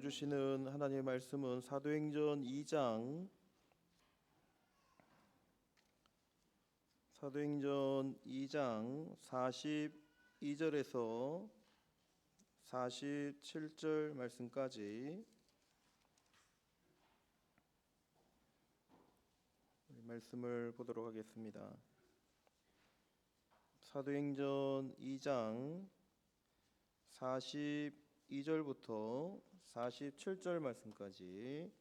주시는 하나님의 말씀은 사도행전 2장 42절에서 47절 말씀까지 말씀을 보도록 하겠습니다. 사도행전 2장 42절부터 47절 말씀까지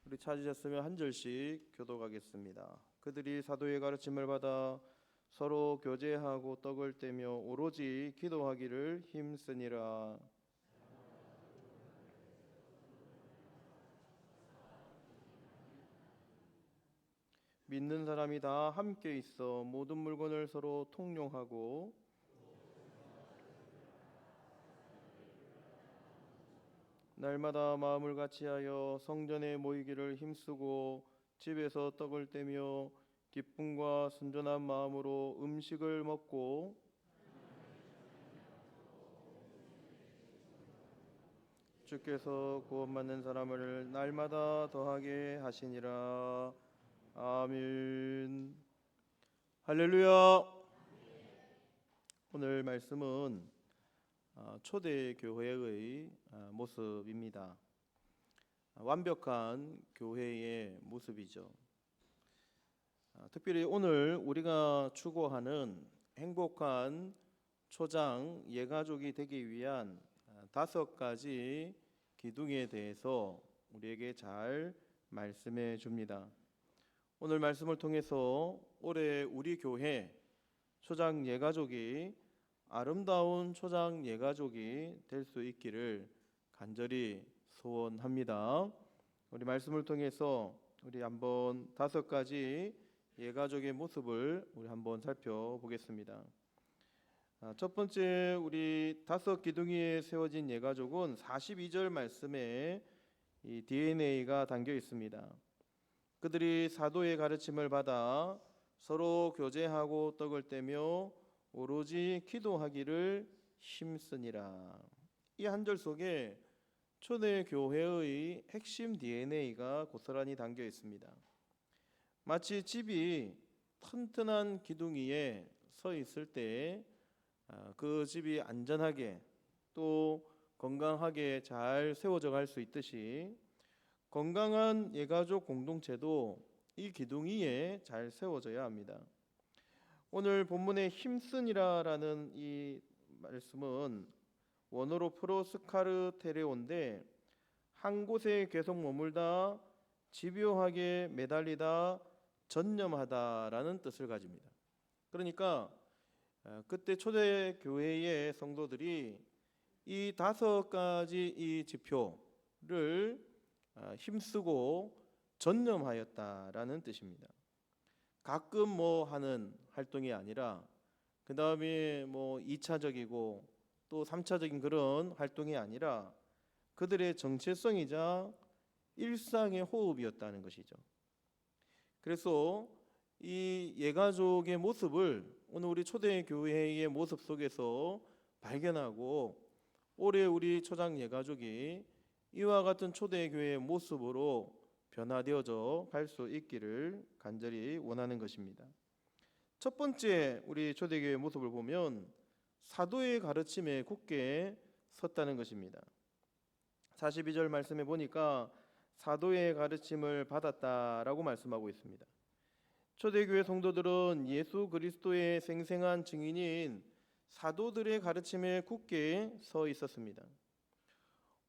우리 찾으셨으면 한 절씩 교독하겠습니다. 그들이 사도의 가르침을 받아 서로 교제하고 떡을 떼며 오로지 기도하기를 힘쓰니라. 믿는 사람이 다 함께 있어 모든 물건을 서로 통용하고 날마다 마음을 같이하여 성전에 모이기를 힘쓰고 집에서 떡을 떼며 기쁨과 순전한 마음으로 음식을 먹고 주께서 구원받는 사람을 날마다 더하게 하시니라. 아멘. 할렐루야. 오늘 말씀은 초대교회의 모습입니다. 완벽한 교회의 모습이죠. 특별히 오늘 우리가 추구하는 행복한 초장 예가족이 되기 위한 5가지 기둥에 대해서 우리에게 잘 말씀해 줍니다. 오늘 말씀을 통해서 올해 우리 교회 초장 예가족이 아름다운 초장 예가족이 될 수 있기를 간절히 소원합니다. 우리 말씀을 통해서 우리 한번 5가지 예가족의 모습을 우리 한번 살펴보겠습니다. 첫 번째 우리 5 기둥 위에 세워진 예가족은 42절 말씀에 이 DNA가 담겨 있습니다. 그들이 사도의 가르침을 받아 서로 교제하고 떡을 떼며 오로지 기도하기를 힘쓰니라. 이 한 절 속에 초대교회의 핵심 DNA가 고스란히 담겨 있습니다. 마치 집이 튼튼한 기둥 위에 서 있을 때 그 집이 안전하게 또 건강하게 잘 세워져 갈 수 있듯이 건강한 예가족 공동체도 이 기둥 위에 잘 세워져야 합니다. 오늘 본문의 힘쓰니라라는 이 말씀은 원어로 프로스카르테레온데 한 곳에 계속 머물다 집요하게 매달리다 전념하다라는 뜻을 가집니다. 그러니까 그때 초대교회의 성도들이 이 5가지 이 지표를 힘쓰고 전념하였다라는 뜻입니다. 가끔 뭐 하는 활동이 아니라 그 다음에 뭐 2차적이고 또 3차적인 그런 활동이 아니라 그들의 정체성이자 일상의 호흡이었다는 것이죠. 그래서 이 예가족의 모습을 오늘 우리 초대교회의 모습 속에서 발견하고 올해 우리 초장 예가족이 이와 같은 초대교회의 모습으로 변화되어져 갈 수 있기를 간절히 원하는 것입니다. 첫 번째 우리 초대교회의 모습을 보면 사도의 가르침에 굳게 섰다는 것입니다. 42절 말씀에 보니까 사도의 가르침을 받았다라고 말씀하고 있습니다. 초대교회 성도들은 예수 그리스도의 생생한 증인인 사도들의 가르침에 굳게 서 있었습니다.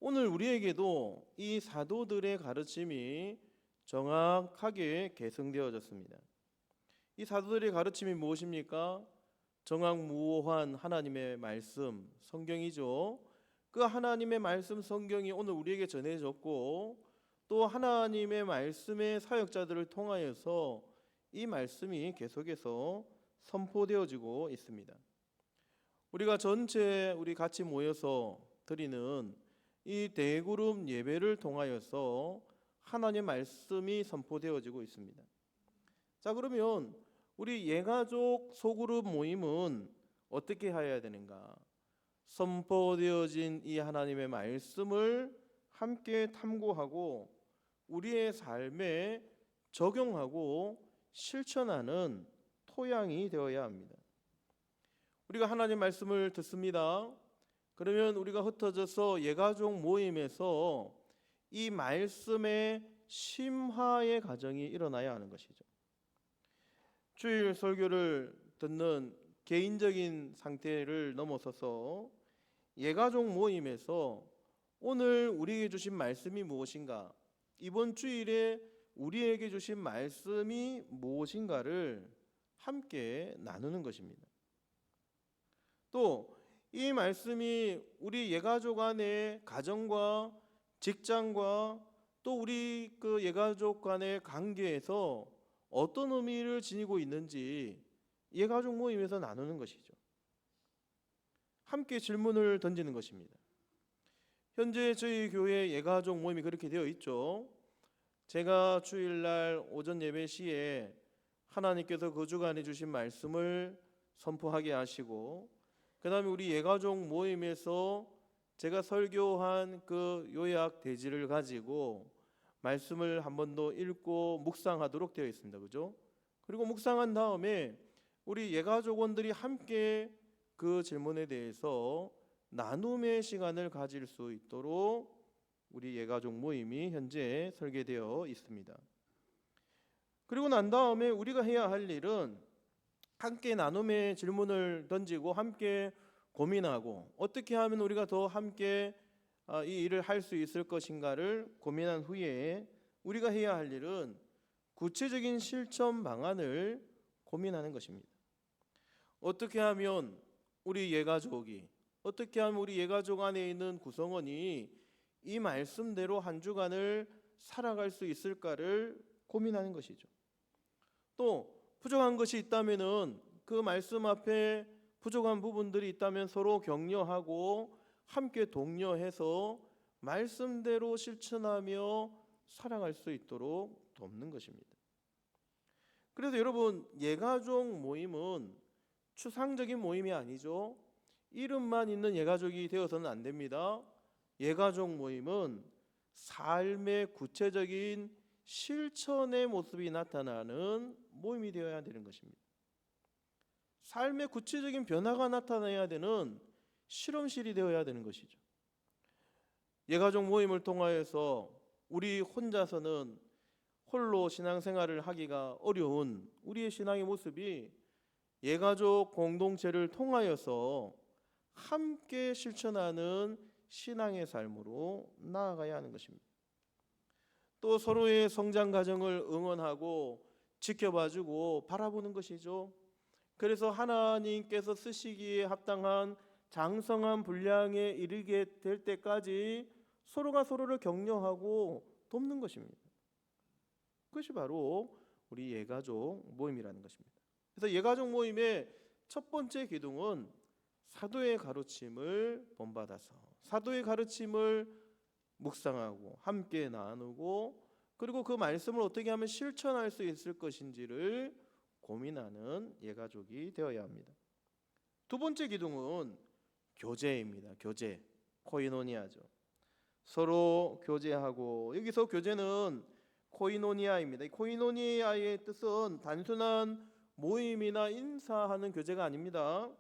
오늘 우리에게도 이 사도들의 가르침이 정확하게 계승되어졌습니다. 이 사도들의 가르침이 무엇입니까? 정확무오한 하나님의 말씀, 성경이죠. 그 하나님의 말씀 성경이 오늘 우리에게 전해졌고 또 하나님의 말씀의 사역자들을 통하여서 이 말씀이 계속해서 선포되어지고 있습니다. 우리가 전체 우리 같이 모여서 드리는 이 대그룹 예배를 통하여서 하나님의 말씀이 선포되어지고 있습니다. 자, 그러면 우리 예가족 소그룹 모임은 어떻게 해야 되는가? 선포되어진 이 하나님의 말씀을 함께 탐구하고 우리의 삶에 적용하고 실천하는 토양이 되어야 합니다. 우리가 하나님 말씀을 듣습니다. 그러면 우리가 흩어져서 예가족 모임에서 이 말씀의 심화의 과정이 일어나야 하는 것이죠. 주일 설교를 듣는 개인적인 상태를 넘어서서 예가족 모임에서 오늘 우리에게 주신 말씀이 무엇인가, 이번 주일에 우리에게 주신 말씀이 무엇인가를 함께 나누는 것입니다. 또 이 말씀이 우리 예가족 안의 가정과 직장과 또 우리 그 예가족 간의 관계에서 어떤 의미를 지니고 있는지 예가족 모임에서 나누는 것이죠. 함께 질문을 던지는 것입니다. 현재 저희 교회 예가족 모임이 그렇게 되어 있죠. 제가 주일날 오전 예배 시에 하나님께서 그 주간에 주신 말씀을 선포하게 하시고, 그 다음에 우리 예가족 모임에서 제가 설교한 그 요약 대지를 가지고 말씀을 한 번 더 읽고 묵상하도록 되어 있습니다. 그죠? 그리고 묵상한 다음에 우리 예가족원들이 함께 그 질문에 대해서 나눔의 시간을 가질 수 있도록 우리 예가족 모임이 현재 설계되어 있습니다. 그리고 난 다음에 우리가 해야 할 일은 함께 나눔의 질문을 던지고 함께 고민하고 어떻게 하면 우리가 더 함께 이 일을 할 수 있을 것인가를 고민한 후에 우리가 해야 할 일은 구체적인 실천 방안을 고민하는 것입니다. 어떻게 하면 우리 예가족이, 어떻게 하면 우리 예가족 안에 있는 구성원이 이 말씀대로 한 주간을 살아갈 수 있을까를 고민하는 것이죠. 또 부족한 것이 있다면은 그 말씀 앞에 부족한 부분들이 있다면 서로 격려하고 함께 독려해서 말씀대로 실천하며 살아갈 수 있도록 돕는 것입니다. 그래서 여러분, 예가족 모임은 추상적인 모임이 아니죠. 이름만 있는 예가족이 되어서는 안 됩니다. 예가족 모임은 삶의 구체적인 실천의 모습이 나타나는 모임이 되어야 되는 것입니다. 삶의 구체적인 변화가 나타나야 되는 실험실이 되어야 되는 것이죠. 예가족 모임을 통하여서 우리 혼자서는 홀로 신앙생활을 하기가 어려운 우리의 신앙의 모습이 예가족 공동체를 통하여서 함께 실천하는 신앙의 삶으로 나아가야 하는 것입니다. 또 서로의 성장 과정을 응원하고 지켜봐주고 바라보는 것이죠. 그래서 하나님께서 쓰시기에 합당한 장성한 분량에 이르게 될 때까지 서로가 서로를 격려하고 돕는 것입니다. 그것이 바로 우리 예가족 모임이라는 것입니다. 그래서 예가족 모임의 첫 번째 기둥은 사도의 가르침을 본받아서 사도의 가르침을 묵상하고 함께 나누고, 그리고 그 말씀을 어떻게 하면 실천할 수 있을 것인지를 고민하는 예가족이 되어야 합니다. 두 번째 기둥은 교제입니다. 교제, 코이노니아죠. 서로 교제하고, 여기서 교제는 코이노니아입니다. 이 코이노니아의 뜻은 단순한 모임이나 인사하는 교제가 아닙니다.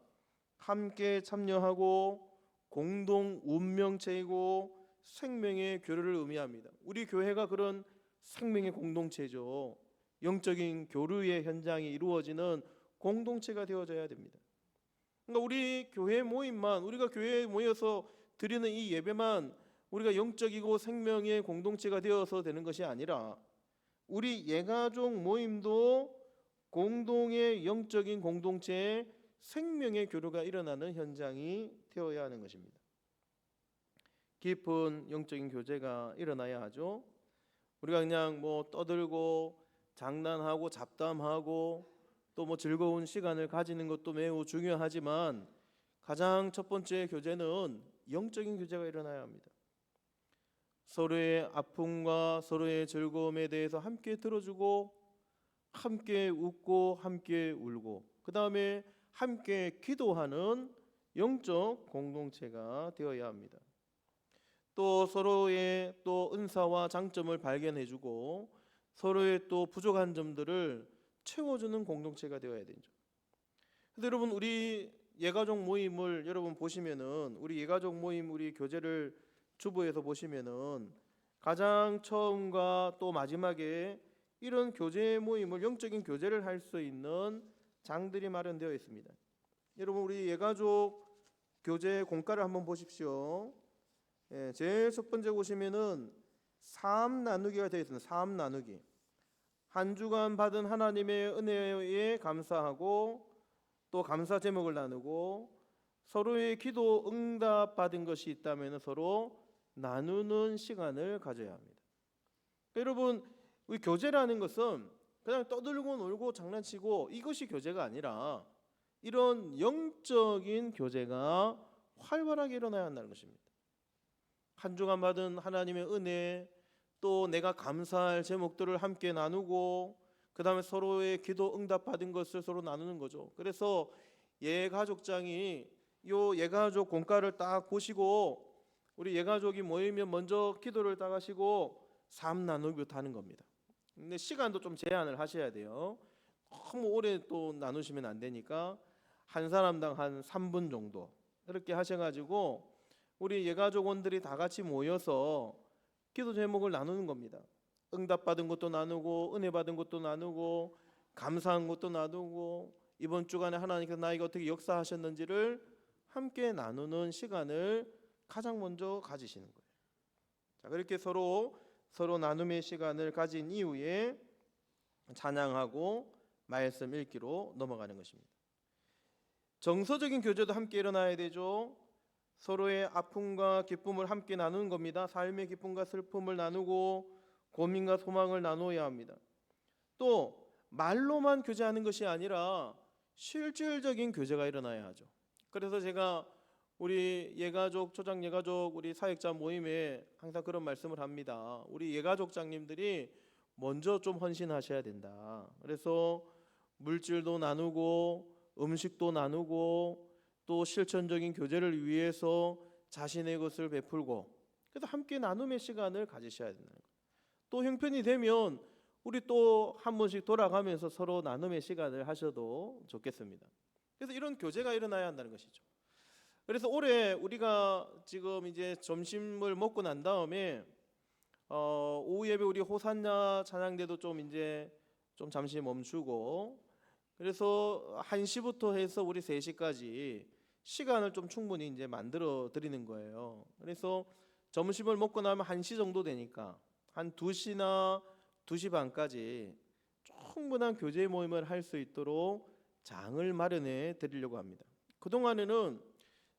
함께 참여하고 공동 운명체이고 생명의 교류를 의미합니다. 우리 교회가 그런 생명의 공동체죠. 영적인 교류의 현장이 이루어지는 공동체가 되어져야 됩니다. 그러니까 우리 교회 모임만, 우리가 교회에 모여서 드리는 이 예배만 우리가 영적이고 생명의 공동체가 되어서 되는 것이 아니라 우리 예가족 모임도 공동의 영적인 공동체에 생명의 교류가 일어나는 현장이 되어야 하는 것입니다. 깊은 영적인 교제가 일어나야 하죠. 우리가 그냥 떠들고 장난하고 잡담하고 또 즐거운 시간을 가지는 것도 매우 중요하지만 가장 첫 번째 교제는 영적인 교제가 일어나야 합니다. 서로의 아픔과 서로의 즐거움에 대해서 함께 들어주고 함께 웃고 함께 울고 그 다음에 함께 기도하는 영적 공동체가 되어야 합니다. 또 서로의 또 은사와 장점을 발견해주고 서로의 또 부족한 점들을 채워주는 공동체가 되어야 되죠. 그래서 여러분 우리 예가족 모임을 여러분 보시면은 우리 예가족 모임 우리 교제를 주보에서 보시면은 가장 처음과 또 마지막에 이런 교제 모임을 영적인 교제를 할 수 있는 장들이 마련되어 있습니다. 여러분 우리 예가족 교제 공과를 한번 보십시오. 예, 제일 첫 번째 보시면은 삶 나누기가 되어 있습니다. 삶 나누기. 한 주간 받은 하나님의 은혜에 감사하고 또 감사 제목을 나누고 서로의 기도 응답 받은 것이 있다면 서로 나누는 시간을 가져야 합니다. 여러분 우리 교제라는 것은 그냥 떠들고 놀고 장난치고 이것이 교제가 아니라 이런 영적인 교제가 활발하게 일어나야 한다는 것입니다. 한 주간 받은 하나님의 은혜 또 내가 감사할 제목들을 함께 나누고 그 다음에 서로의 기도 응답 받은 것을 서로 나누는 거죠. 그래서 예가족장이 요 예가족 공과를 딱 보시고 우리 예가족이 모이면 먼저 기도를 딱 하시고 삶 나누기부터 하는 겁니다. 근데 시간도 좀 제한을 하셔야 돼요. 너무 오래 또 나누시면 안 되니까 한 사람당 한 3분 정도 이렇게 하셔가지고 우리 예가족원들이 다 같이 모여서 기도 제목을 나누는 겁니다. 응답 받은 것도 나누고 은혜 받은 것도 나누고 감사한 것도 나누고 이번 주간에 하나님께서 나에게 어떻게 역사하셨는지를 함께 나누는 시간을 가장 먼저 가지시는 거예요. 자, 그렇게 서로 나눔의 시간을 가진 이후에 찬양하고 말씀 읽기로 넘어가는 것입니다. 정서적인 교제도 함께 일어나야 되죠. 서로의 아픔과 기쁨을 함께 나누는 겁니다. 삶의 기쁨과 슬픔을 나누고 고민과 소망을 나누어야 합니다. 또 말로만 교제하는 것이 아니라 실질적인 교제가 일어나야 하죠. 그래서 제가 우리 예가족, 초장 예가족, 우리 사역자 모임에 항상 그런 말씀을 합니다. 우리 예가족장님들이 먼저 좀 헌신하셔야 된다. 그래서 물질도 나누고 음식도 나누고 또 실천적인 교제를 위해서 자신의 것을 베풀고 그래서 함께 나눔의 시간을 가지셔야 된다는 거예요. 또 형편이 되면 우리 또 한 번씩 돌아가면서 서로 나눔의 시간을 하셔도 좋겠습니다. 그래서 이런 교제가 일어나야 한다는 것이죠. 그래서 올해 우리가 지금 이제 점심을 먹고 난 다음에 오후 예배 우리 호산나 찬양대도 좀 이제 좀 잠시 멈추고 그래서 1시부터 해서 우리 3시까지 시간을 좀 충분히 이제 만들어 드리는 거예요. 그래서 점심을 먹고 나면 1시 정도 되니까 한 2시나 2시 반까지 충분한 교제 모임을 할 수 있도록 장을 마련해 드리려고 합니다. 그동안에는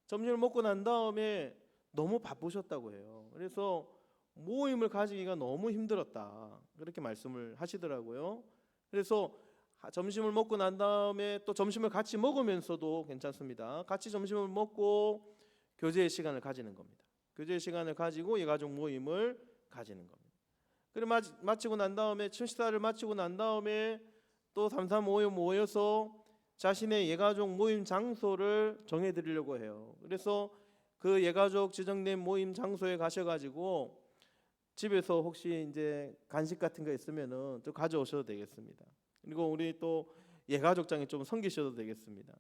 점심을 먹고 난 다음에 너무 바쁘셨다고 해요. 그래서 모임을 가지기가 너무 힘들었다 그렇게 말씀을 하시더라고요. 그래서 점심을 먹고 난 다음에 또 점심을 같이 먹으면서도 괜찮습니다. 같이 점심을 먹고 교제의 시간을 가지는 겁니다. 교제의 시간을 가지고 예가족 모임을 가지는 겁니다. 그리고 마치고 난 다음에 식사를 마치고 난 다음에 또 3-3-5에 모여서 자신의 예가족 모임 장소를 정해드리려고 해요. 그래서 그 예가족 지정된 모임 장소에 가셔가지고 집에서 혹시 이제 간식 같은 거 있으면은 또 가져오셔도 되겠습니다. 그리고 우리 또 예가족장에 좀 섬기셔도 되겠습니다.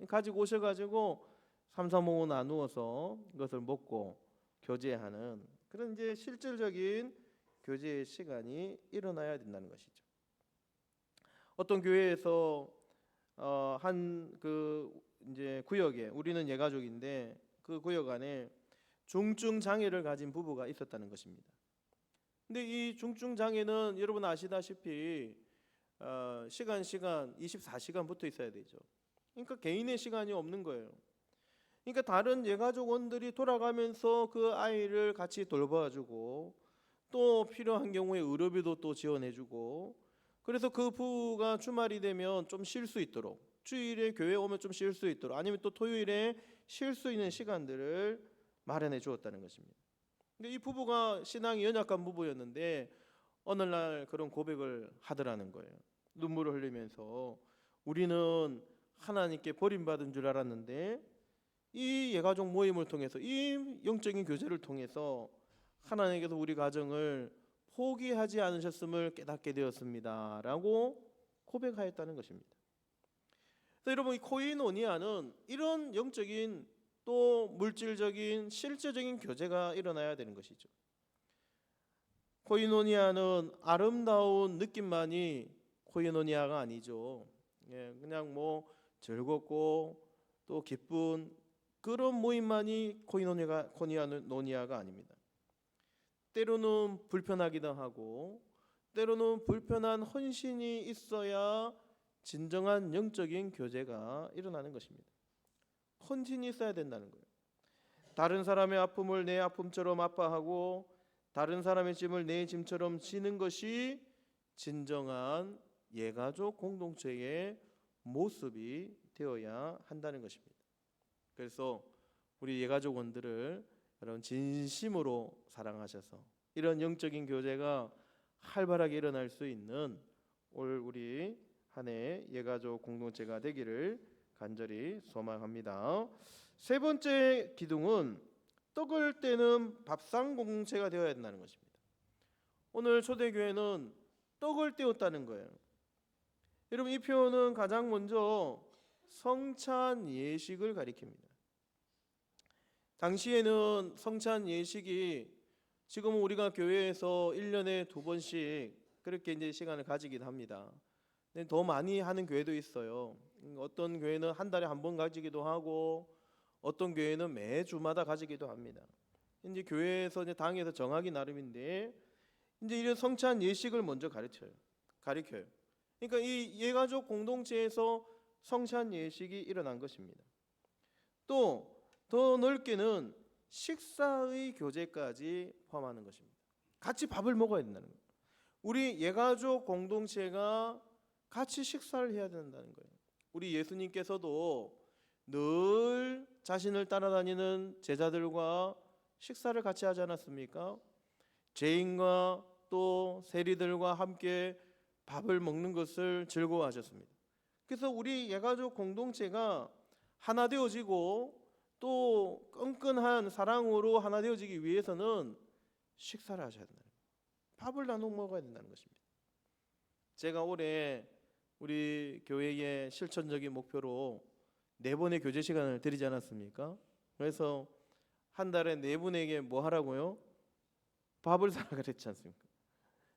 가지고 오셔가지고 3-3-5 나누어서 그것을 먹고 교제하는 그런 이제 실질적인 교제의 시간이 일어나야 된다는 것이죠. 어떤 교회에서 한 그 이제 구역에 우리는 예가족인데 그 구역 안에 중증 장애를 가진 부부가 있었다는 것입니다. 근데 이 중증 장애는 여러분 아시다시피 시간 24시간 붙어 있어야 되죠. 그러니까 개인의 시간이 없는 거예요. 그러니까 다른 예가족원들이 돌아가면서 그 아이를 같이 돌봐주고 또 필요한 경우에 의료비도 또 지원해주고 그래서 그 부부가 주말이 되면 좀 쉴 수 있도록 주일에 교회 오면 좀 쉴 수 있도록 아니면 또 토요일에 쉴 수 있는 시간들을 마련해 주었다는 것입니다. 근데 이 부부가 신앙이 연약한 부부였는데 어느 날 그런 고백을 하더라는 거예요. 눈물을 흘리면서 우리는 하나님께 버림받은 줄 알았는데 이 예가족 모임을 통해서 이 영적인 교제를 통해서 하나님께서 우리 가정을 포기하지 않으셨음을 깨닫게 되었습니다 라고 고백하였다는 것입니다. 그래서 여러분, 이 코이노니아는 이런 영적인 또 물질적인 실제적인 교제가 일어나야 되는 것이죠. 코이노니아는 아름다운 느낌만이 코이노니아가 아니죠. 그냥 뭐 즐겁고 또 기쁜 그런 모임만이 코이노니아가 아닙니다. 때로는 불편하기도 하고 때로는 불편한 헌신이 있어야 진정한 영적인 교제가 일어나는 것입니다. 헌신이 있어야 된다는 거예요. 다른 사람의 아픔을 내 아픔처럼 아파하고 다른 사람의 짐을 내 짐처럼 지는 것이 진정한 예가족 공동체의 모습이 되어야 한다는 것입니다. 그래서 우리 예가족원들을 여러분 진심으로 사랑하셔서 이런 영적인 교제가 활발하게 일어날 수 있는 올 우리 한 해 예가족 공동체가 되기를 간절히 소망합니다. 세 번째 기둥은 떡을 떼는 밥상 공동체가 되어야 된다는 것입니다. 오늘 초대교회는 떡을 떼었다는 거예요. 여러분, 이 표현은 가장 먼저 성찬 예식을 가리킵니다. 당시에는 성찬 예식이 지금은 우리가 교회에서 1년에 2번씩 그렇게 이제 시간을 가지기도 합니다. 근데 더 많이 하는 교회도 있어요. 어떤 교회는 한 달에 한 번 가지기도 하고 어떤 교회는 매주마다 가지기도 합니다. 이제 교회에서 이제 당에서 정하기 나름인데 이제 이런 성찬 예식을 먼저 가르쳐요. 그러니까 이 예가족 공동체에서 성찬 예식이 일어난 것입니다. 또 더 넓게는 식사의 교제까지 포함하는 것입니다. 같이 밥을 먹어야 된다는 거예요. 우리 예가족 공동체가 같이 식사를 해야 된다는 거예요. 우리 예수님께서도 늘 자신을 따라다니는 제자들과 식사를 같이 하지 않았습니까? 죄인과 또 세리들과 함께 밥을 먹는 것을 즐거워하셨습니다. 그래서 우리 예가족 공동체가 하나 되어지고 또 끈끈한 사랑으로 하나 되어지기 위해서는 식사를 하셔야 된다는 거예요. 밥을 나눠 먹어야 된다는 것입니다. 제가 올해 우리 교회의 실천적인 목표로 4번의 교제 시간을 드리지 않았습니까? 그래서 한 달에 4분에게 뭐 하라고요? 밥을 사라 그랬지 않습니까?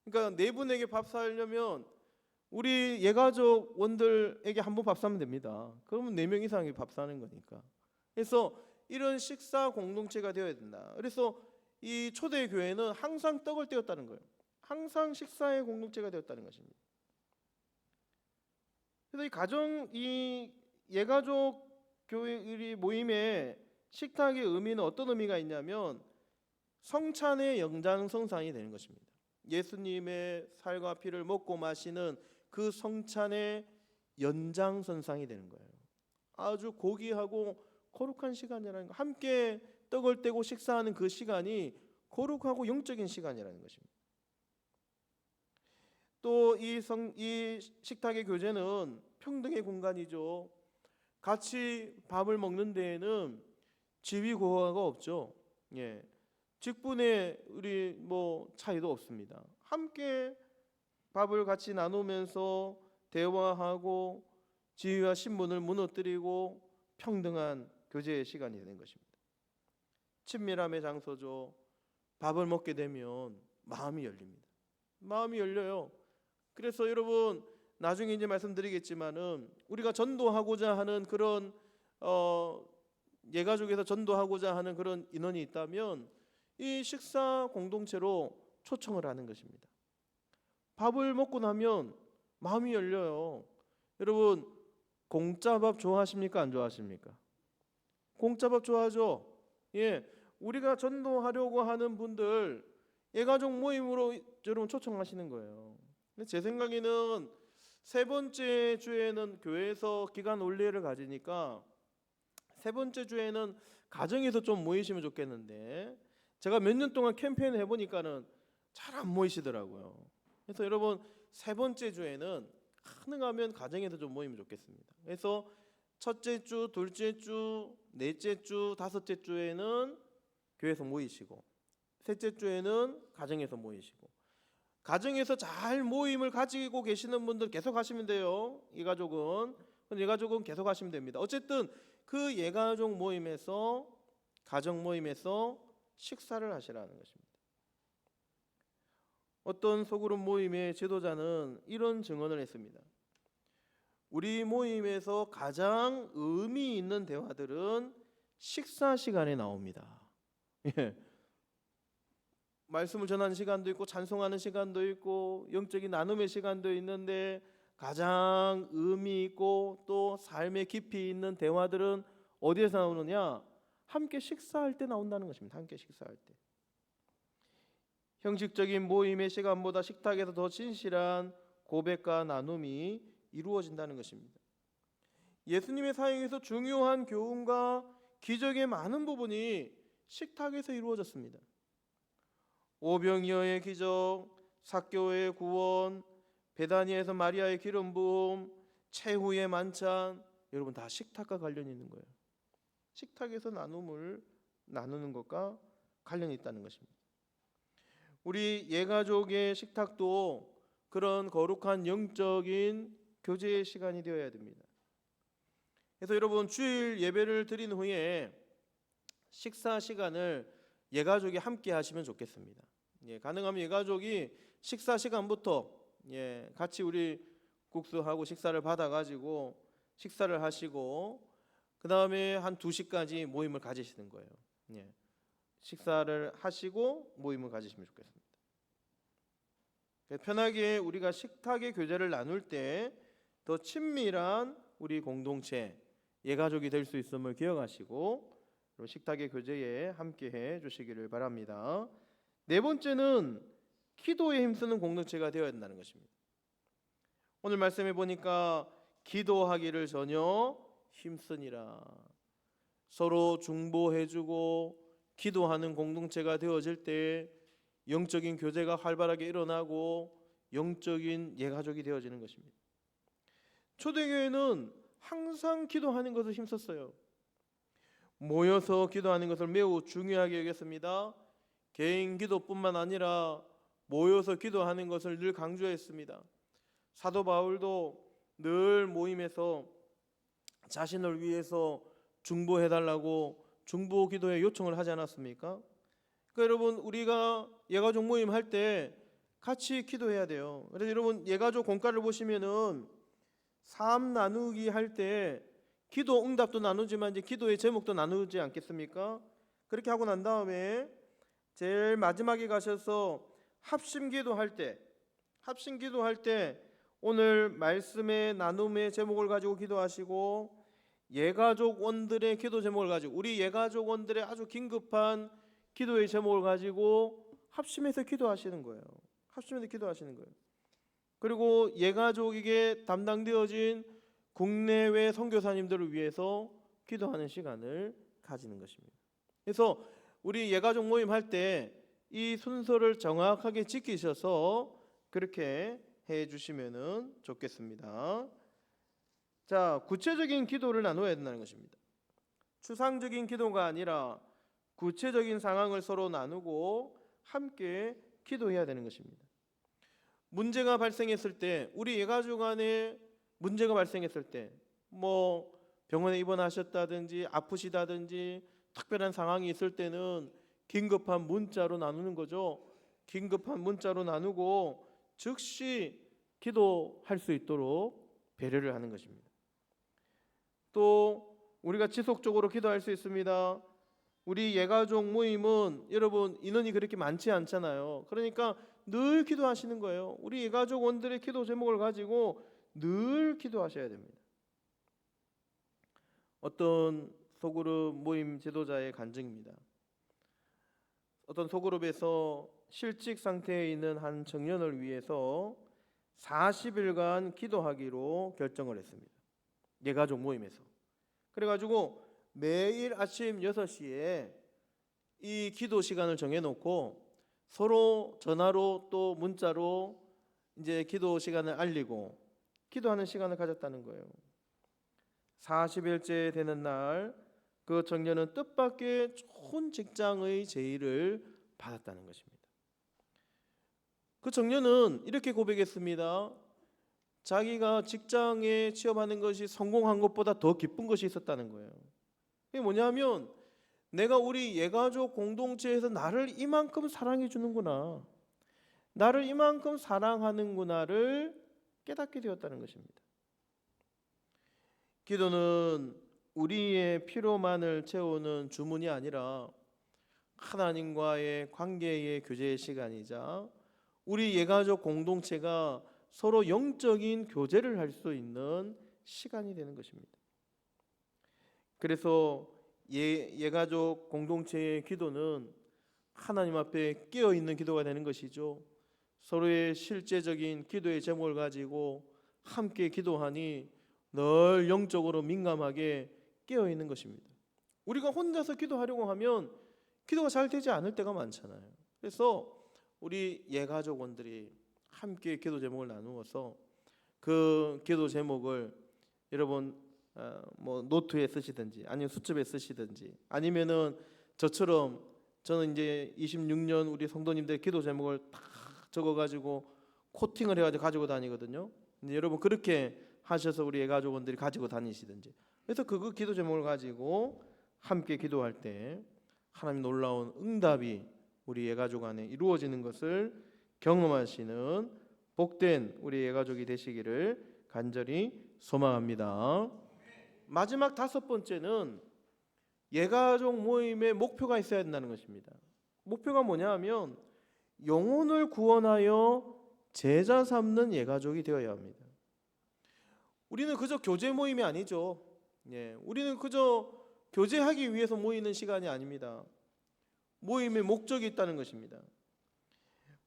그러니까 4분에게 밥 사려면 우리 예가족 원들에게 한 번 밥 사면 됩니다. 그러면 4명 이상이 밥 사는 거니까. 그래서 이런 식사 공동체가 되어야 된다. 그래서 이 초대 교회는 항상 떡을 떼었다는 거예요. 항상 식사의 공동체가 되었다는 것입니다. 그래서 이 예가족 교회 모임의 식탁의 의미는 어떤 의미가 있냐면 성찬의 연장선상이 되는 것입니다. 예수님의 살과 피를 먹고 마시는 그 성찬의 연장선상이 되는 거예요. 아주 고귀하고 거룩한 시간이라는 거, 함께 떡을 떼고 식사하는 그 시간이 거룩하고 영적인 시간이라는 것입니다. 또 이 식탁의 교제는 평등의 공간이죠. 같이 밥을 먹는 데에는 지위 고하가 없죠. 직분의 우리 차이도 없습니다. 함께 밥을 같이 나누면서 대화하고 지위와 신분을 무너뜨리고 평등한 교제의 시간이 되는 것입니다. 친밀함의 장소죠. 밥을 먹게 되면 마음이 열립니다. 마음이 열려요. 그래서 여러분 나중에 이제 말씀드리겠지만은 우리가 전도하고자 하는 그런 예가족에서 전도하고자 하는 그런 인원이 있다면 이 식사 공동체로 초청을 하는 것입니다. 밥을 먹고 나면 마음이 열려요. 여러분 공짜 밥 좋아하십니까? 안 좋아하십니까? 공짜 밥 좋아하죠. 우리가 전도하려고 하는 분들 예가족 모임으로 여러분 초청하시는 거예요. 제 생각에는 세 번째 주에는 교회에서 기간 올리회를 가지니까 세 번째 주에는 가정에서 좀 모이시면 좋겠는데 제가 몇 년 동안 캠페인을 해보니까는 잘 안 모이시더라고요. 그래서 여러분 세 번째 주에는 가능하면 가정에서 좀 모이면 좋겠습니다. 그래서 첫째 주, 둘째 주, 넷째 주, 다섯째 주에는 교회에서 모이시고 셋째 주에는 가정에서 모이시고, 가정에서 잘 모임을 가지고 계시는 분들 계속 하시면 돼요. 이 가족은 계속 하시면 됩니다. 어쨌든 그 예가족 모임에서, 가정 모임에서 식사를 하시라는 것입니다. 어떤 소그룹 모임의 지도자는 이런 증언을 했습니다. 우리 모임에서 가장 의미 있는 대화들은 식사 시간에 나옵니다. 예. 말씀을 전하는 시간도 있고 찬송하는 시간도 있고 영적인 나눔의 시간도 있는데, 가장 의미 있고 또 삶의 깊이 있는 대화들은 어디에서 나오느냐? 함께 식사할 때 나온다는 것입니다. 함께 식사할 때. 형식적인 모임의 시간보다 식탁에서 더 진실한 고백과 나눔이 이루어진다는 것입니다. 예수님의 사역에서 중요한 교훈과 기적의 많은 부분이 식탁에서 이루어졌습니다. 오병이어의 기적, 삭개오의 구원, 베다니에서 마리아의 기름 부음, 최후의 만찬, 여러분 다 식탁과 관련이 있는 거예요. 식탁에서 나눔을 나누는 것과 관련이 있다는 것입니다. 우리 예가족의 식탁도 그런 거룩한 영적인 교제의 시간이 되어야 됩니다. 그래서 여러분, 주일 예배를 드린 후에 식사 시간을 예가족이 함께 하시면 좋겠습니다. 가능하면 예가족이 식사 시간부터 같이 우리 국수하고 식사를 받아가지고 식사를 하시고, 그 다음에 한 2시까지 모임을 가지시는 거예요. 식사를 하시고 모임을 가지시면 좋겠습니다. 편하게 우리가 식탁의 교제를 나눌 때 더 친밀한 우리 공동체, 예가족이 될 수 있음을 기억하시고 식탁의 교제에 함께해 주시기를 바랍니다. 네 번째는 기도에 힘쓰는 공동체가 되어야 한다는 것입니다. 오늘 말씀해 보니까 기도하기를 전혀 힘쓰니라. 서로 중보해주고 기도하는 공동체가 되어질 때 영적인 교제가 활발하게 일어나고 영적인 예가족이 되어지는 것입니다. 초대교회는 항상 기도하는 것을 힘썼어요. 모여서 기도하는 것을 매우 중요하게 여겼습니다. 개인 기도뿐만 아니라 모여서 기도하는 것을 늘 강조했습니다. 사도 바울도 늘 모임에서 자신을 위해서 중보해달라고 중보 기도에 요청을 하지 않았습니까? 그러니까 여러분, 우리가 예가족 모임 할 때 같이 기도해야 돼요. 그래서 여러분, 예가족 공과를 보시면은 삶 나누기 할 때 기도 응답도 나누지만 이제 기도의 제목도 나누지 않겠습니까? 그렇게 하고 난 다음에 제일 마지막에 가셔서 합심 기도할 때 오늘 말씀의 나눔의 제목을 가지고 기도하시고, 예가족원들의 기도 제목을 가지고, 우리 예가족원들의 아주 긴급한 기도의 제목을 가지고 합심해서 기도하시는 거예요. 그리고 예가족에게 담당되어진 국내외 선교사님들을 위해서 기도하는 시간을 가지는 것입니다. 그래서 우리 예가족 모임 할 때 이 순서를 정확하게 지키셔서 그렇게 해 주시면 좋겠습니다. 자, 구체적인 기도를 나눠야 된다는 것입니다. 추상적인 기도가 아니라 구체적인 상황을 서로 나누고 함께 기도해야 되는 것입니다. 문제가 발생했을 때, 우리 예가족 안에 문제가 발생했을 때, 병원에 입원하셨다든지 아프시다든지 특별한 상황이 있을 때는 긴급한 문자로 나누는 거죠. 긴급한 문자로 나누고 즉시 기도할 수 있도록 배려를 하는 것입니다. 또 우리가 지속적으로 기도할 수 있습니다. 우리 예가족 모임은 여러분 인원이 그렇게 많지 않잖아요. 그러니까 늘 기도하시는 거예요. 우리 예가족원들의 기도 제목을 가지고 늘 기도하셔야 됩니다. 어떤 소그룹 모임 지도자의 간증입니다. 어떤 소그룹에서 실직 상태에 있는 한 청년을 위해서 40일간 기도하기로 결정을 했습니다. 예가족 모임에서. 그래가지고 매일 아침 6시에 이 기도 시간을 정해놓고 서로 전화로 또 문자로 이제 기도 시간을 알리고 기도하는 시간을 가졌다는 거예요. 40일째 되는 날 그 청년은 뜻밖의 좋은 직장의 제의를 받았다는 것입니다. 그 청년은 이렇게 고백했습니다. 자기가 직장에 취업하는 것이 성공한 것보다 더 기쁜 것이 있었다는 거예요. 이게 뭐냐면 내가 우리 예가족 공동체에서 나를 이만큼 사랑해 주는구나, 나를 이만큼 사랑하는구나를 깨닫게 되었다는 것입니다. 기도는 우리의 필요만을 채우는 주문이 아니라 하나님과의 관계의 교제의 시간이자 우리 예가족 공동체가 서로 영적인 교제를 할 수 있는 시간이 되는 것입니다. 그래서 예가족 공동체의 기도는 하나님 앞에 깨어 있는 기도가 되는 것이죠. 서로의 실제적인 기도의 제목을 가지고 함께 기도하니 늘 영적으로 민감하게 깨어 있는 것입니다. 우리가 혼자서 기도하려고 하면 기도가 잘 되지 않을 때가 많잖아요. 그래서 우리 예가족원들이 함께 기도 제목을 나누어서 그 기도 제목을 여러분 뭐 노트에 쓰시든지 아니면 수첩에 쓰시든지 아니면은 저처럼 저는 이제 26년 우리 성도님들 기도 제목을 다 적어가지고 코팅을 해가지고 가지고 다니거든요. 근데 여러분 그렇게 하셔서 우리 예가족원들이 가지고 다니시든지, 그래서 그 기도 제목을 가지고 함께 기도할 때 하나님 놀라운 응답이 우리 예가족 안에 이루어지는 것을 경험하시는 복된 우리 예가족이 되시기를 간절히 소망합니다. 마지막 5번째는 예가족 모임의 목표가 있어야 된다는 것입니다. 목표가 뭐냐 하면 영혼을 구원하여 제자 삼는 예가족이 되어야 합니다. 우리는 그저 교제 모임이 아니죠. 우리는 그저 교제하기 위해서 모이는 시간이 아닙니다. 모임의 목적이 있다는 것입니다.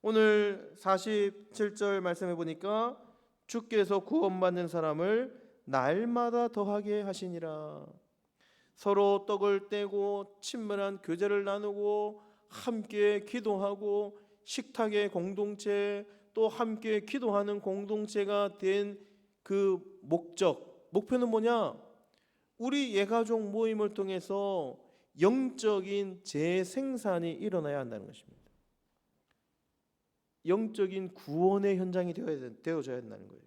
오늘 47절 말씀해 보니까 주께서 구원받는 사람을 날마다 더하게 하시니라. 서로 떡을 떼고 친밀한 교제를 나누고 함께 기도하고 식탁의 공동체, 또 함께 기도하는 공동체가 된 그 목표는 뭐냐? 우리 예가족 모임을 통해서 영적인 재생산이 일어나야 한다는 것입니다. 영적인 구원의 현장이 되어져야 한다는 거예요.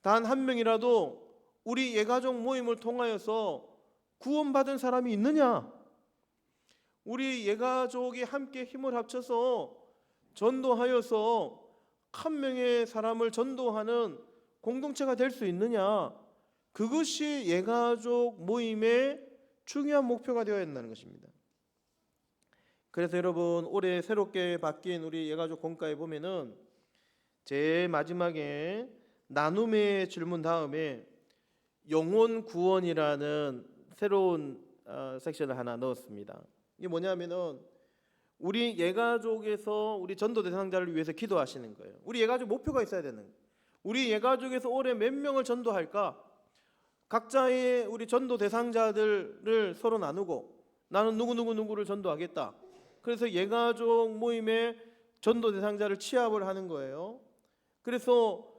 단 한 명이라도 우리 예가족 모임을 통하여서 구원받은 사람이 있느냐? 우리 예가족이 함께 힘을 합쳐서 전도하여서 한 명의 사람을 전도하는 공동체가 될 수 있느냐? 그것이 예가족 모임의 중요한 목표가 되어야 한다는 것입니다. 그래서 여러분 올해 새롭게 바뀐 우리 예가족 공과에 보면은 제일 마지막에 나눔의 질문 다음에 영혼 구원이라는 새로운 섹션을 하나 넣었습니다. 이게 뭐냐면은 우리 예가족에서 우리 전도 대상자를 위해서 기도하시는 거예요. 우리 예가족 목표가 있어야 되는 거예요. 우리 예가족에서 올해 몇 명을 전도할까? 각자의 우리 전도 대상자들을 서로 나누고 나는 누구를 전도하겠다. 그래서 예가족 모임의 전도 대상자를 취합을 하는 거예요. 그래서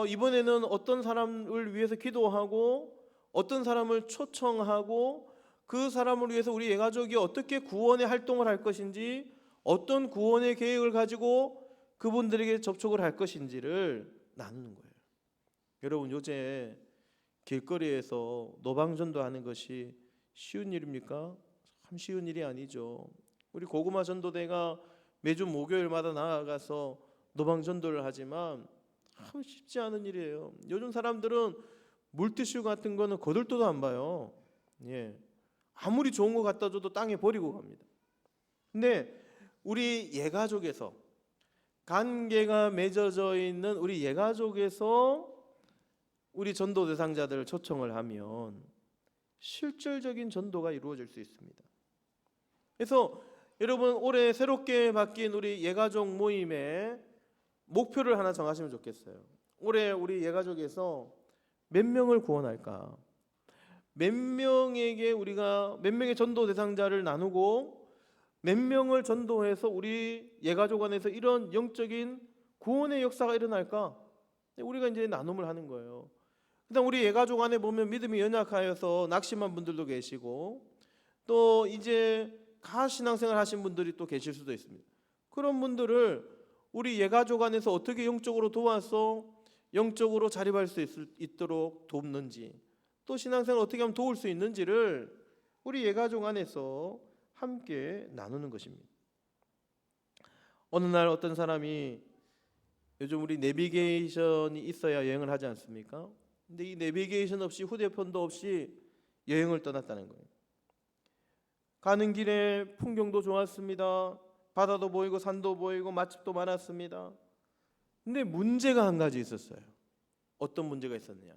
이번에는 어떤 사람을 위해서 기도하고 어떤 사람을 초청하고 그 사람을 위해서 우리 예가족이 어떻게 구원의 활동을 할 것인지, 어떤 구원의 계획을 가지고 그분들에게 접촉을 할 것인지를 나누는 거예요. 여러분 요새 길거리에서 노방전도하는 것이 쉬운 일입니까? 참 쉬운 일이 아니죠. 우리 고구마 전도대가 매주 목요일마다 나아가서 노방전도를 하지만 참 쉽지 않은 일이에요. 요즘 사람들은 물티슈 같은 거는 거들떠도 안 봐요. 아무리 좋은 거 갖다 줘도 땅에 버리고 갑니다. 근데 우리 예가족에서 관계가 맺어져 있는 우리 예가족에서 우리 전도 대상자들을 초청을 하면 실질적인 전도가 이루어질 수 있습니다. 그래서 여러분 올해 새롭게 바뀐 우리 예가족 모임의 목표를 하나 정하시면 좋겠어요. 올해 우리 예가족에서 몇 명을 구원할까? 몇 명에게 우리가 몇 명의 전도 대상자를 나누고 몇 명을 전도해서 우리 예가족 안에서 이런 영적인 구원의 역사가 일어날까? 우리가 이제 나눔을 하는 거예요. 그다음 우리 예가족 안에 보면 믿음이 연약하여서 낙심한 분들도 계시고 또 이제 신앙생활 하신 분들이 또 계실 수도 있습니다. 그런 분들을 우리 예가족 안에서 어떻게 영적으로 도와서 영적으로 자립할 수 있도록 돕는지, 또 신앙생활 어떻게 하면 도울 수 있는지를 우리 예가족 안에서 함께 나누는 것입니다. 어느 날 어떤 사람이, 요즘 우리 내비게이션이 있어야 여행을 하지 않습니까? 근데 이 내비게이션 없이, 휴대폰도 없이 여행을 떠났다는 거예요. 가는 길에 풍경도 좋았습니다. 바다도 보이고 산도 보이고 맛집도 많았습니다. 근데 문제가 한 가지 있었어요. 어떤 문제가 있었느냐?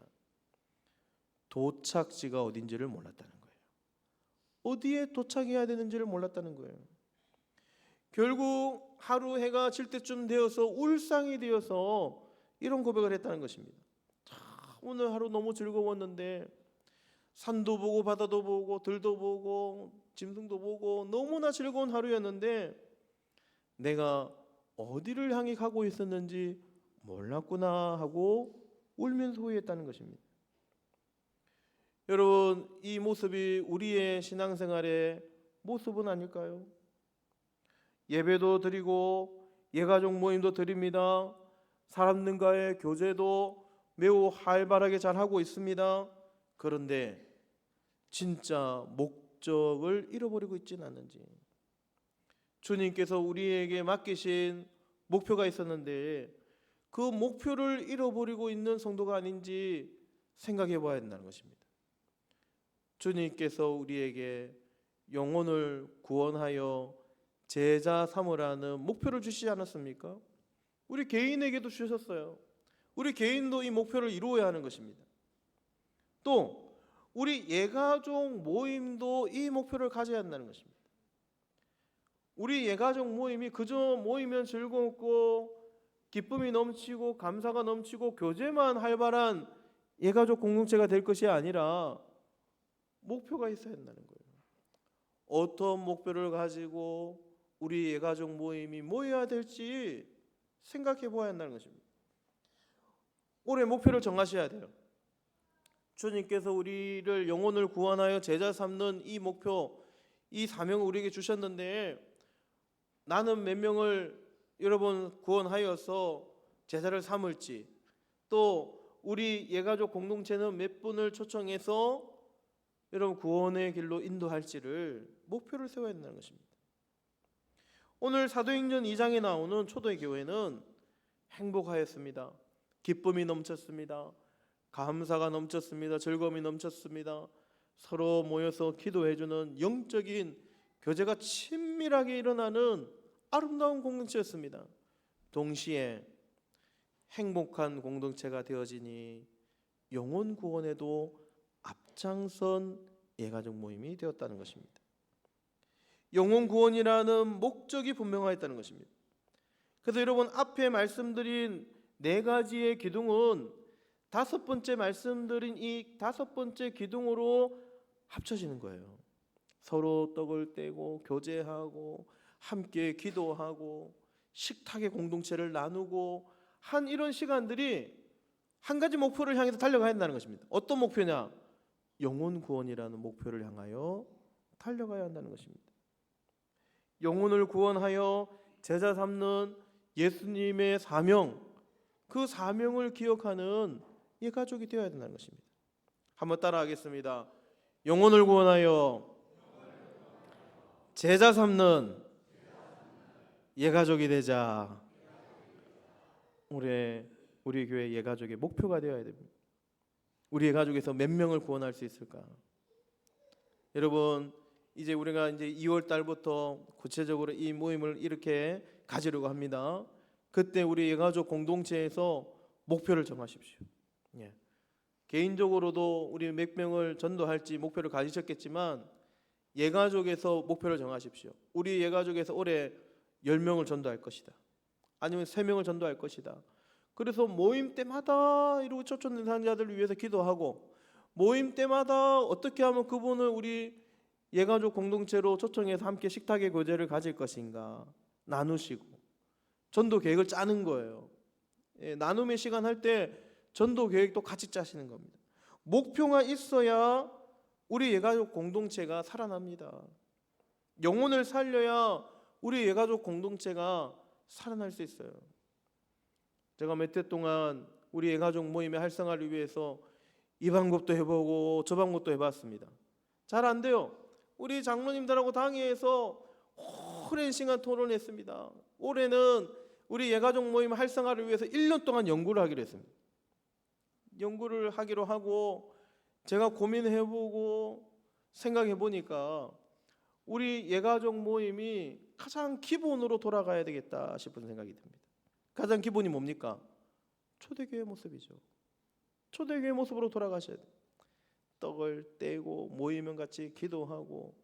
도착지가 어딘지를 몰랐다는 거예요. 어디에 도착해야 되는지를 몰랐다는 거예요. 결국 하루 해가 질 때쯤 되어서 울상이 되어서 이런 고백을 했다는 것입니다. 오늘 하루 너무 즐거웠는데 산도 보고 바다도 보고 들도 보고 짐승도 보고 너무나 즐거운 하루였는데 내가 어디를 향해 가고 있었는지 몰랐구나 하고 울면서 후회했다는 것입니다. 여러분, 이 모습이 우리의 신앙생활의 모습은 아닐까요? 예배도 드리고 예가족 모임도 드립니다. 사람들과의 교제도 매우 활발하게 잘 하고 있습니다. 그런데 진짜 목적을 잃어버리고 있지는 않는지, 주님께서 우리에게 맡기신 목표가 있었는데 그 목표를 잃어버리고 있는 성도가 아닌지 생각해 봐야 된다는 것입니다. 주님께서 우리에게 영혼을 구원하여 제자 삼으라는 목표를 주시지 않았습니까? 우리 개인에게도 주셨어요. 우리 개인도 이 목표를 이루어야 하는 것입니다. 또 우리 예가족 모임도 이 목표를 가져야 한다는 것입니다. 우리 예가족 모임이 그저 모이면 즐겁고 기쁨이 넘치고 감사가 넘치고 교제만 활발한 예가족 공동체가 될 것이 아니라 목표가 있어야 한다는 거예요. 어떤 목표를 가지고 우리 예가족 모임이 모여야 될지 생각해 보아야 한다는 것입니다. 올해 목표를 정하셔야 돼요. 주님께서 우리를 영혼을 구원하여 제자 삼는 이 목표, 이 사명을 우리에게 주셨는데 나는 몇 명을 여러분 구원하여서 제자를 삼을지, 또 우리 예가족 공동체는 몇 분을 초청해서 여러분 구원의 길로 인도할지를 목표를 세워야 한다는 것입니다. 오늘 사도행전 2장에 나오는 초대 교회는 행복하였습니다. 기쁨이 넘쳤습니다. 감사가 넘쳤습니다. 즐거움이 넘쳤습니다. 서로 모여서 기도해주는 영적인 교제가 친밀하게 일어나는 아름다운 공동체였습니다. 동시에 행복한 공동체가 되어지니 영혼 구원에도 앞장선 예가족 모임이 되었다는 것입니다. 영혼 구원이라는 목적이 분명하였다는 것입니다. 그래서 여러분, 앞에 말씀드린 네 가지의 기둥은 다섯 번째 말씀드린 이 다섯 번째 기둥으로 합쳐지는 거예요. 서로 떡을 떼고 교제하고 함께 기도하고 식탁의 공동체를 나누고 한 이런 시간들이 한 가지 목표를 향해서 달려가야 한다는 것입니다. 어떤 목표냐? 영혼 구원이라는 목표를 향하여 달려가야 한다는 것입니다. 영혼을 구원하여 제자 삼는 예수님의 사명, 그 사명을 기억하는 이 가족이 되어야 된다는 것입니다. 한번 따라하겠습니다. 영혼을 구원하여 제자 삼는 예가족이 되자. 우리 교회 예가족의 목표가 되어야 됩니다. 우리 예가족에서 몇 명을 구원할 수 있을까? 여러분, 이제 우리가 이제 2월 달부터 구체적으로 이 모임을 이렇게 가지려고 합니다. 그때 우리 예가족 공동체에서 목표를 정하십시오. 예. 개인적으로도 우리 몇 명을 전도할지 목표를 가지셨겠지만 예가족에서 목표를 정하십시오. 우리 예가족에서 올해 10명을 전도할 것이다. 아니면 3명을 전도할 것이다. 그래서 모임 때마다 이러고 초청 대상자들을 위해서 기도하고, 모임 때마다 어떻게 하면 그분을 우리 예가족 공동체로 초청해서 함께 식탁의 교제를 가질 것인가 나누시고 전도 계획을 짜는 거예요. 예, 나눔의 시간 할 때 전도 계획도 같이 짜시는 겁니다. 목표가 있어야 우리 예가족 공동체가 살아납니다. 영혼을 살려야 우리 예가족 공동체가 살아날 수 있어요. 제가 몇 해 동안 우리 예가족 모임의 활성화를 위해서 이 방법도 해보고 저 방법도 해봤습니다. 잘 안 돼요. 우리 장로님들하고 당회에서 오랜 시간 토론했습니다. 올해는 우리 예가족 모임 활성화를 위해서 1년 동안 연구를 하기로 했습니다. 연구를 하기로 하고 제가 고민해보고 생각해보니까 우리 예가족 모임이 가장 기본으로 돌아가야 되겠다 싶은 생각이 듭니다. 가장 기본이 뭡니까? 초대교회 모습이죠. 초대교회 모습으로 돌아가셔야 돼요. 떡을 떼고 모이면 같이 기도하고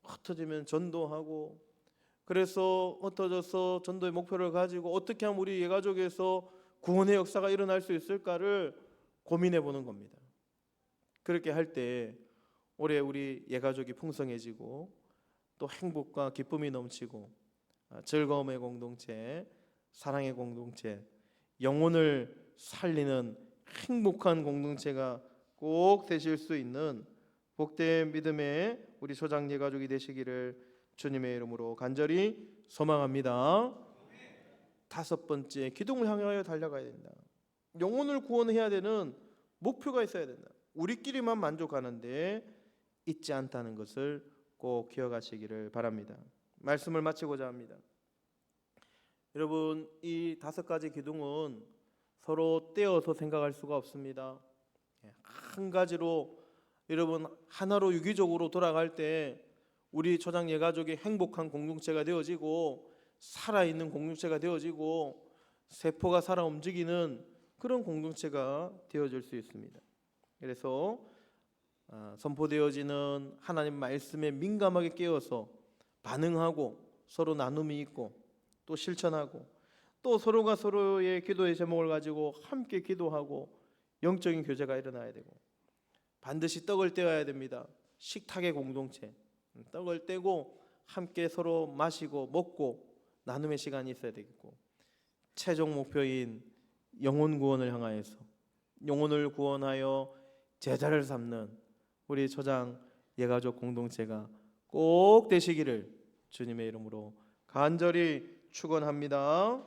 흩어지면 전도하고, 그래서 흩어져서 전도의 목표를 가지고 어떻게 하면 우리 예가족에서 구원의 역사가 일어날 수 있을까를 고민해 보는 겁니다. 그렇게 할 때 올해 우리 예가족이 풍성해지고 또 행복과 기쁨이 넘치고 즐거움의 공동체, 사랑의 공동체, 영혼을 살리는 행복한 공동체가 꼭 되실 수 있는 복된 믿음의 우리 소장 예가족이 되시기를 주님의 이름으로 간절히 소망합니다. 다섯 번째, 기둥을 향하여 달려가야 된다. 영혼을 구원해야 되는 목표가 있어야 된다. 우리끼리만 만족하는데 있지 않다는 것을 꼭 기억하시기를 바랍니다. 말씀을 마치고자 합니다. 여러분, 이 다섯 가지 기둥은 서로 떼어서 생각할 수가 없습니다. 한 가지로, 여러분, 하나로 유기적으로 돌아갈 때 우리 초장 예가족이 행복한 공동체가 되어지고 살아있는 공동체가 되어지고 세포가 살아 움직이는 그런 공동체가 되어질 수 있습니다. 그래서 선포되어지는 하나님 말씀에 민감하게 깨어서 반응하고 서로 나눔이 있고 또 실천하고 또 서로가 서로의 기도의 제목을 가지고 함께 기도하고 영적인 교제가 일어나야 되고, 반드시 떡을 떼어야 됩니다. 식탁의 공동체, 떡을 떼고 함께 서로 마시고 먹고 나눔의 시간이 있어야 되겠고, 최종 목표인 영혼 구원을 향하여서 영혼을 구원하여 제자를 삼는 우리 초장 예가족 공동체가 꼭 되시기를 주님의 이름으로 간절히 축원합니다.